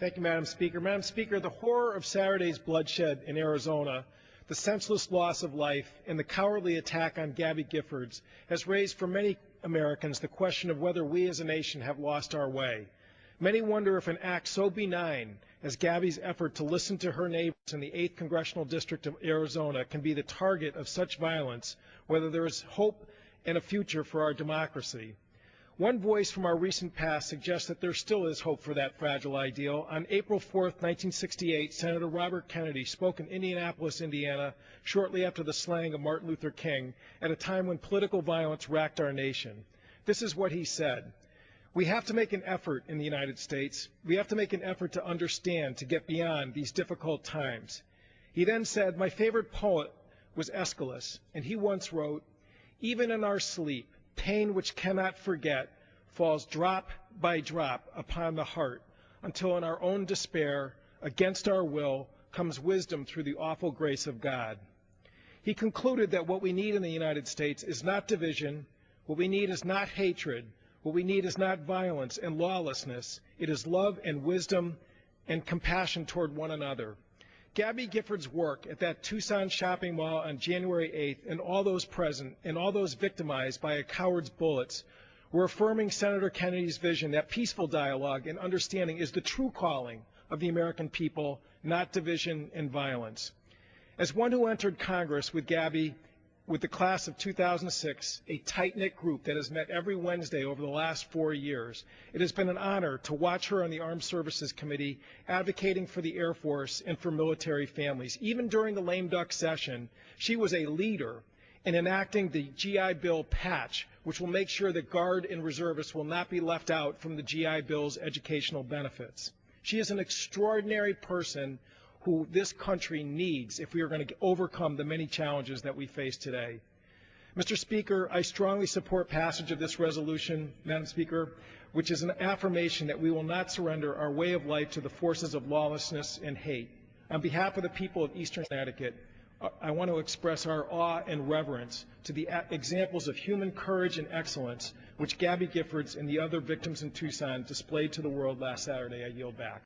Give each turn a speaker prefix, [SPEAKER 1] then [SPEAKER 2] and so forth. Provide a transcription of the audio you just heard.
[SPEAKER 1] Thank you, Madam Speaker. Madam Speaker, the horror of Saturday's bloodshed in Arizona, the senseless loss of life, and the cowardly attack on Gabby Giffords has raised for many Americans the question of whether we as a nation have lost our way. Many wonder if an act so benign as Gabby's effort to listen to her neighbors in the 8th Congressional District of Arizona can be the target of such violence, whether there is hope and a future for our democracy. One voice from our recent past suggests that there still is hope for that fragile ideal. On April 4, 1968, Senator Robert Kennedy spoke in Indianapolis, Indiana, shortly after the slaying of Martin Luther King, at a time when political violence racked our nation. This is what he said: "We have to make an effort in the United States. We have to make an effort to understand, to get beyond these difficult times." He then said, "My favorite poet was Aeschylus, and he once wrote, 'Even in our sleep, pain which cannot forget falls drop by drop upon the heart, until in our own despair, against our will, comes wisdom through the awful grace of God.'" He concluded that what we need in the United States is not division, what we need is not hatred, what we need is not violence and lawlessness. It is love and wisdom and compassion toward one another. Gabby Giffords' work at that Tucson shopping mall on January 8th and all those present and all those victimized by a coward's bullets were affirming Senator Kennedy's vision that peaceful dialogue and understanding is the true calling of the American people, not division and violence. As one who entered Congress with Gabby, with the class of 2006, a tight-knit group that has met every Wednesday over the last 4 years, it has been an honor to watch her on the Armed Services Committee advocating for the Air Force and for military families. Even during the lame duck session, she was a leader in enacting the GI Bill patch, which will make sure that Guard and reservists will not be left out from the GI Bill's educational benefits. She is an extraordinary person who this country needs if we are going to overcome the many challenges that we face today. Mr. Speaker, I strongly support passage of this resolution, Madam Speaker, which is an affirmation that we will not surrender our way of life to the forces of lawlessness and hate. On behalf of the people of Eastern Connecticut, I want to express our awe and reverence to the examples of human courage and excellence which Gabby Giffords and the other victims in Tucson displayed to the world last Saturday. I yield back.